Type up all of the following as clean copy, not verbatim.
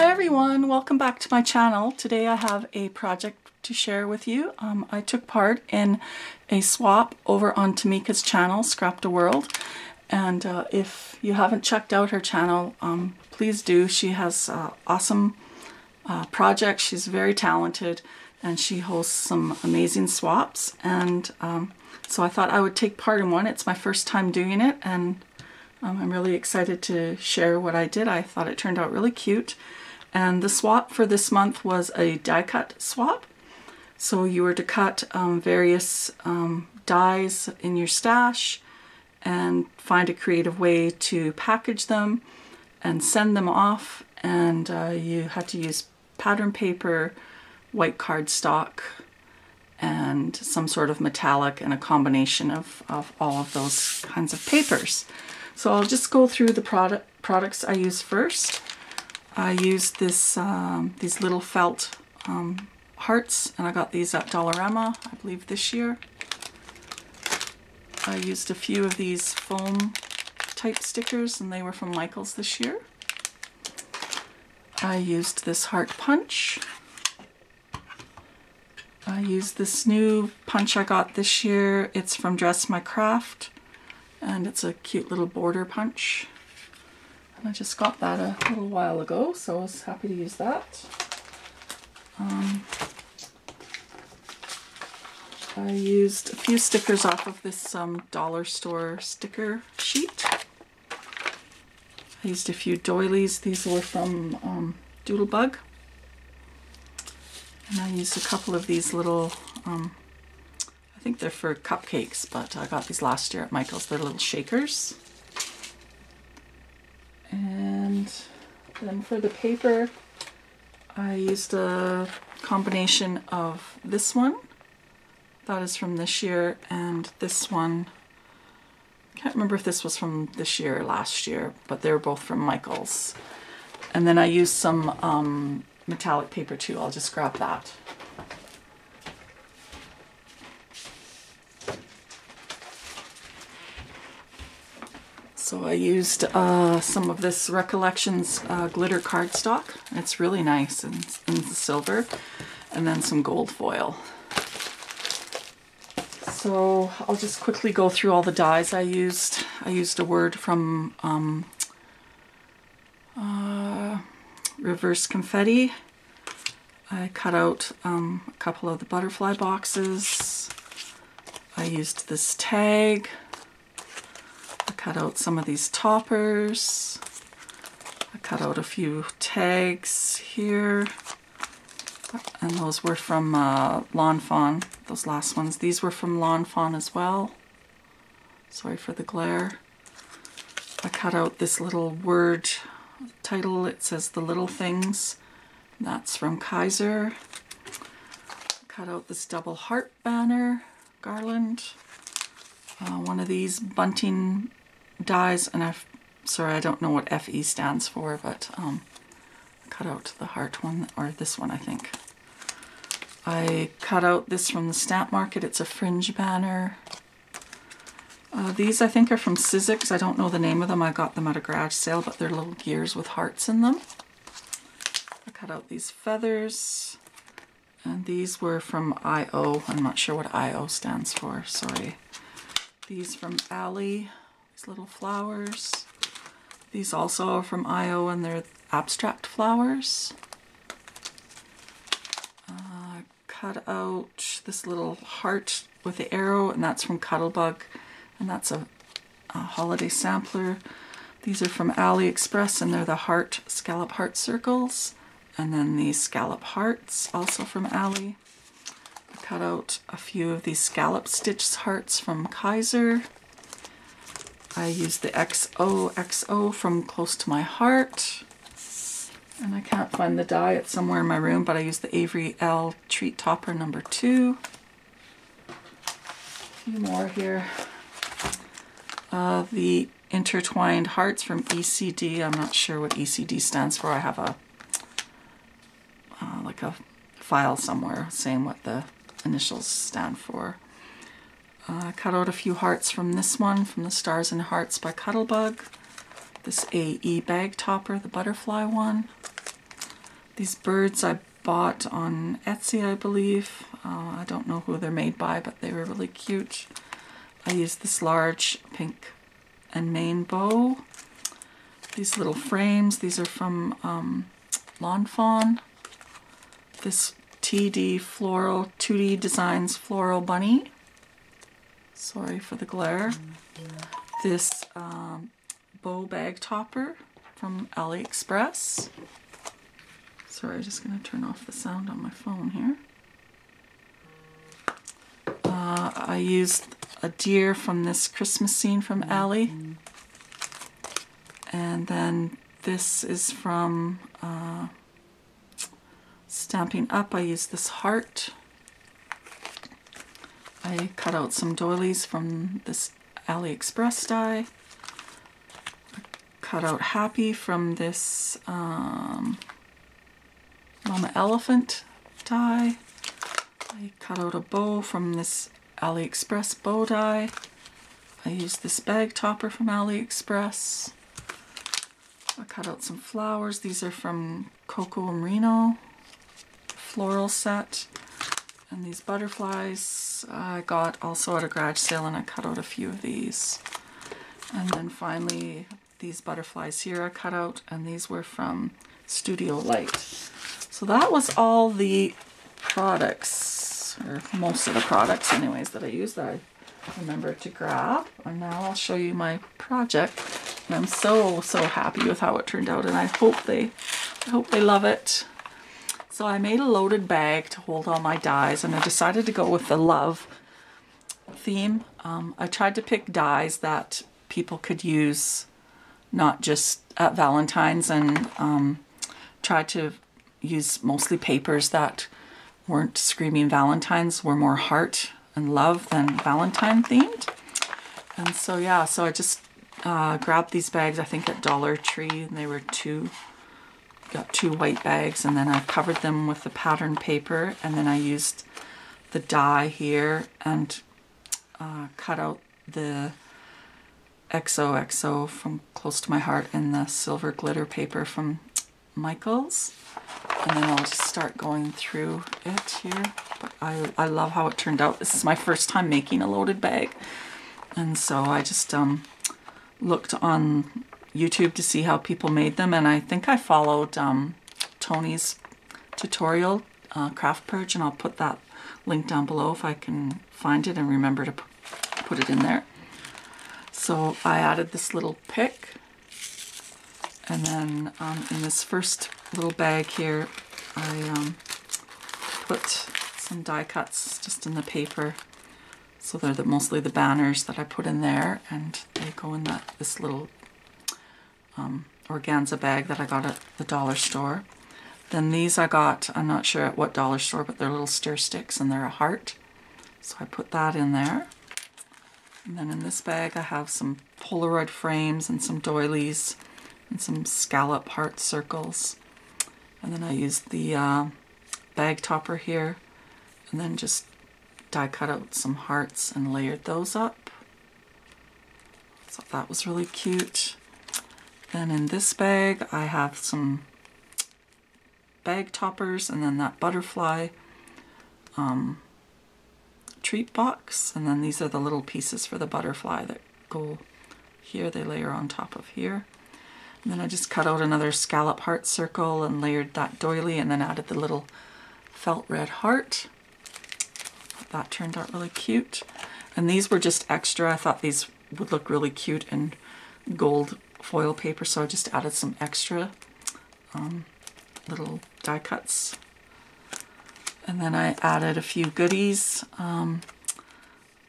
Hi everyone, welcome back to my channel. Today I have a project to share with you. I took part in a swap over on Tmika's channel, Scrap the World, and if you haven't checked out her channel, please do. She has awesome projects. She's very talented and she hosts some amazing swaps, and so I thought I would take part in one. It's my first time doing it, and I'm really excited to share what I did. I thought it turned out really cute. And the swap for this month was a die cut swap. So you were to cut various dies in your stash and find a creative way to package them and send them off. And you had to use pattern paper, white cardstock, and some sort of metallic, and a combination of all of those kinds of papers. So I'll just go through the products I used first. I used this these little felt hearts, and I got these at Dollarama, I believe this year. I used a few of these foam type stickers, and they were from Michael's this year. I used this heart punch. I used this new punch I got this year. It's from Dress My Craft, and it's a cute little border punch. And I just got that a little while ago, so I was happy to use that. I used a few stickers off of this dollar store sticker sheet. I used a few doilies. These were from Doodlebug. And I used a couple of these little, I think they're for cupcakes, but I got these last year at Michael's. They're little shakers. And then for the paper, I used a combination of this one, that is from this year, and this one, I can't remember if this was from this year or last year, but they were both from Michael's. And then I used some metallic paper too. I'll just grab that. So I used some of this Recollections glitter cardstock. It's really nice, and in the silver, and then some gold foil. So I'll just quickly go through all the dies I used. I used a word from Reverse Confetti. I cut out a couple of the butterfly boxes. I used this tag. I cut out some of these toppers. I cut out a few tags here. And those were from Lawn Fawn, those last ones. These were from Lawn Fawn as well. Sorry for the glare. I cut out this little word title. It says The Little Things. That's from Kaiser. Cut out this double heart banner garland. One of these bunting dies, and sorry, I don't know what FE stands for, but cut out the heart one, or this one I think. I cut out this from the Stamp Market. It's a fringe banner. These I think are from Sizzix. I don't know the name of them. I got them at a garage sale, but they're little gears with hearts in them. I cut out these feathers, and these were from IO. I'm not sure what IO stands for, sorry. These from Ally, these little flowers. These also are from IO, and they're abstract flowers. Cut out this little heart with the arrow, and that's from Cuttlebug, and that's a holiday sampler. These are from AliExpress, and they're the heart, scallop heart circles, and then these scallop hearts, also from Ali. I cut out a few of these scallop stitch hearts from Kaiser. I used the XOXO from Close to My Heart. And I can't find the die, it's somewhere in my room, but I used the Avery L Treat Topper number 2. A few more here. The Intertwined Hearts from ECD. I'm not sure what ECD stands for. I have a like a file somewhere saying what the initials stand for. I cut out a few hearts from this one, from the Stars and Hearts by Cuttlebug. This AE bag topper, the butterfly one. These birds I bought on Etsy, I believe. I don't know who they're made by, but they were really cute. I used this large pink and mane bow. These little frames, these are from Lawn Fawn. This TD Floral, 2D Designs Floral Bunny. Sorry for the glare. This bow bag topper from AliExpress. Sorry, I'm just going to turn off the sound on my phone here. I used a deer from this Christmas scene from Ali. And then this is from Stampin' Up. I used this heart. I cut out some doilies from this AliExpress die. I cut out Happy from this Mama Elephant die. I cut out a bow from this AliExpress bow die. I used this bag topper from AliExpress. I cut out some flowers. These are from Coco Merino floral set. And these butterflies I got also at a garage sale, and I cut out a few of these. And then finally these butterflies here I cut out, and these were from Studio Light. So that was all the products, or most of the products anyways, that I used that I remembered to grab. And now I'll show you my project. And I'm so happy with how it turned out, and I hope they love it. So I made a loaded bag to hold all my dies, and I decided to go with the love theme. I tried to pick dies that people could use not just at Valentine's, and tried to use mostly papers that weren't screaming Valentine's, were more heart and love than Valentine themed. And so yeah, so I just grabbed these bags, I think at Dollar Tree, and they were got two white bags, and then I covered them with the pattern paper, and then I used the die here and cut out the XOXO from Close to My Heart in the silver glitter paper from Michaels. And then I'll just start going through it here. But I love how it turned out. This is my first time making a loaded bag, and so I just looked on YouTube to see how people made them, and I think I followed Tony's tutorial, Craftpurge, and I'll put that link down below if I can find it and remember to put it in there. So I added this little pick, and then in this first little bag here I put some die cuts just in the paper. So they're mostly the banners that I put in there, and they go in this little organza bag that I got at the dollar store. Then these I got, I'm not sure at what dollar store, but they're little stir sticks, and they're a heart. So I put that in there. And then in this bag I have some Polaroid frames and some doilies and some scallop heart circles. And then I used the bag topper here, and then just die cut out some hearts and layered those up. So that was really cute. Then in this bag I have some bag toppers, and then that butterfly treat box, and then these are the little pieces for the butterfly that go here, they layer on top of here. And then I just cut out another scallop heart circle and layered that doily, and then added the little felt red heart. That turned out really cute. And these were just extra. I thought these would look really cute in gold foil paper, so I just added some extra little die cuts. And then I added a few goodies. I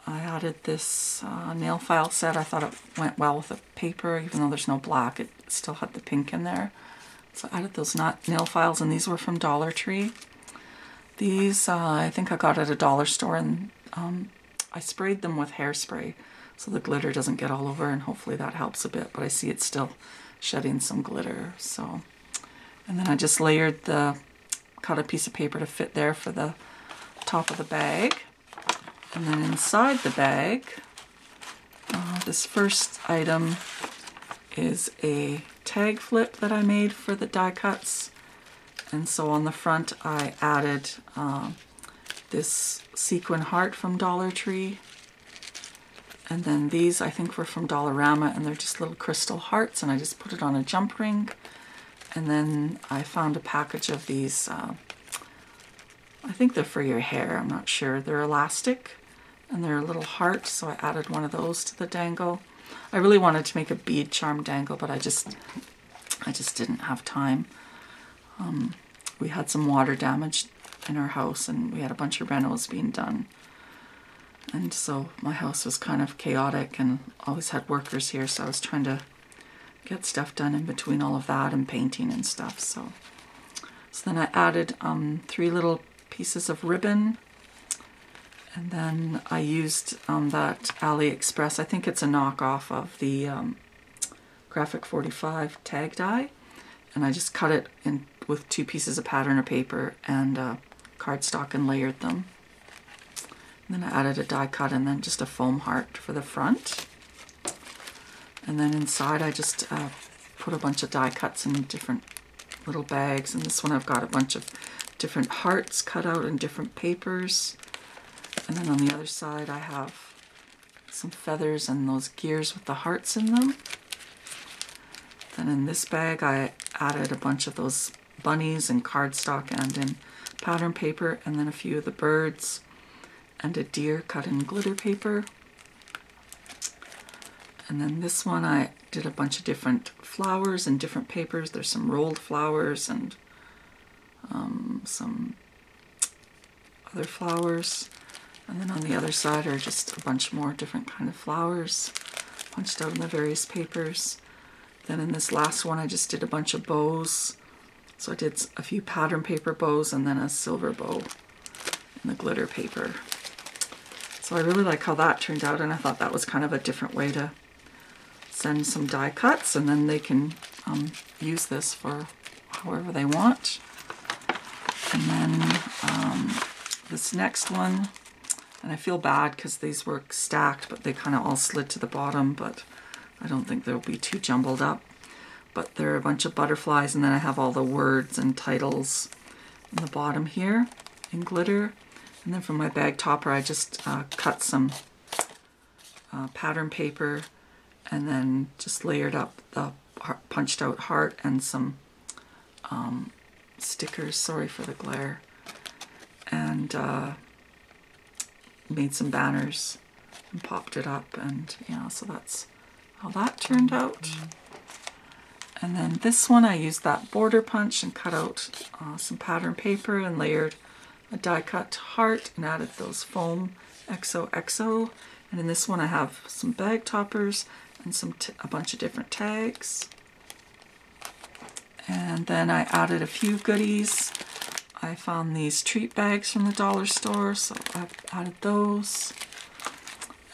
added this nail file set. I thought it went well with the paper, even though there's no black, it still had the pink in there. So I added those nail files, and these were from Dollar Tree. These I think I got at a dollar store, and I sprayed them with hairspray so the glitter doesn't get all over, and hopefully that helps a bit, but I see it's still shedding some glitter. So, and then I just layered cut a piece of paper to fit there for the top of the bag. And then inside the bag, this first item is a tag flip that I made for the die cuts. And so on the front I added this sequin heart from Dollar Tree. And then these I think were from Dollarama, and they're just little crystal hearts, and I just put it on a jump ring. And then I found a package of these, I think they're for your hair, I'm not sure. They're elastic and they're a little heart, so I added one of those to the dangle. I really wanted to make a bead charm dangle, but I just didn't have time. We had some water damage in our house, and we had a bunch of renos being done. And so my house was kind of chaotic, and always had workers here, so I was trying to get stuff done in between all of that and painting and stuff. So then I added 3 little pieces of ribbon, and then I used that AliExpress, I think it's a knockoff of the Graphic 45 tag die, and I just cut it in with 2 pieces of pattern of paper and cardstock and layered them. And then I added a die cut and then just a foam heart for the front. And then inside I just put a bunch of die cuts in different little bags. And this one I've got a bunch of different hearts cut out in different papers. And then on the other side I have some feathers and those gears with the hearts in them. Then in this bag I added a bunch of those bunnies in cardstock and in pattern paper, and then a few of the birds and a deer cut in glitter paper. And then this one I did a bunch of different flowers and different papers. There's some rolled flowers and some other flowers. And then on the other side are just a bunch more different kind of flowers punched out in the various papers. Then in this last one I just did a bunch of bows. So I did a few pattern paper bows and then a silver bow in the glitter paper. So I really like how that turned out, and I thought that was kind of a different way to send some die cuts, and then they can use this for however they want. And then this next one, and I feel bad because these were stacked, but they kind of all slid to the bottom, but I don't think they'll be too jumbled up. But there are a bunch of butterflies, and then I have all the words and titles in the bottom here in glitter. And then from my bag topper I just cut some pattern paper and then just layered up the punched out heart and some stickers, sorry for the glare, and made some banners and popped it up, and yeah, so that's how that turned out. And then this one I used that border punch and cut out some pattern paper and layered a die cut heart and added those foam XOXO. And in this one I have some bag toppers and a bunch of different tags. And then I added a few goodies. I found these treat bags from the dollar store, so I've added those.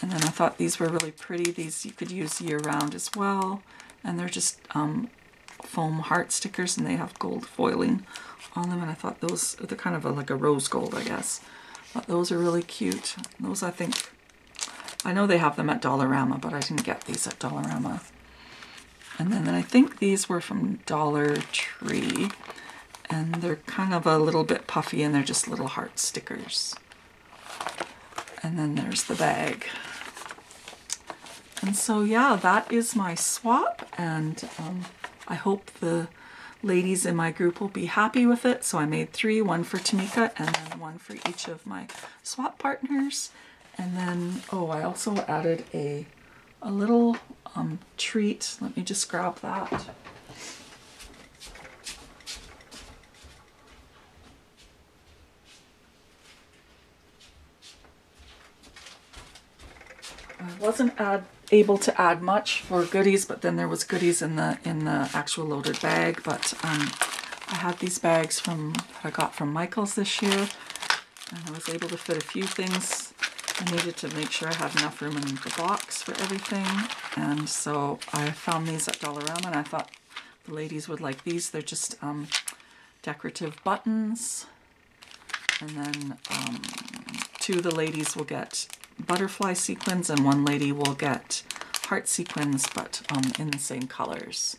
And then I thought these were really pretty. These you could use year round as well. And they're just foam heart stickers, and they have gold foiling on them, and I thought those, they're kind of like a rose gold, I guess. But those are really cute. Those I think, I know they have them at Dollarama, but I didn't get these at Dollarama. And then I think these were from Dollar Tree, and they're kind of a little bit puffy, and they're just little heart stickers. And then there's the bag. And so yeah, that is my swap, and I hope the ladies in my group will be happy with it. So I made 3, one for Tmika and then one for each of my swap partners. And then, oh, I also added a little treat. Let me just grab that. I wasn't able to add much for goodies, but then there was goodies in the actual loaded bag. But I had these bags that I got from Michael's this year, and I was able to fit a few things. I needed to make sure I had enough room in the box for everything, and so I found these at Dollarama, and I thought the ladies would like these. They're just decorative buttons, and then 2 of the ladies will get butterfly sequins and 1 lady will get heart sequins, but in the same colors.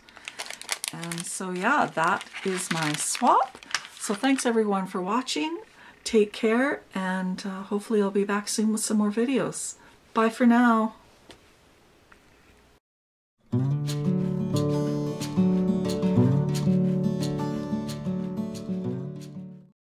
And so yeah, that is my swap. So thanks everyone for watching. Take care, and hopefully I'll be back soon with some more videos. Bye for now.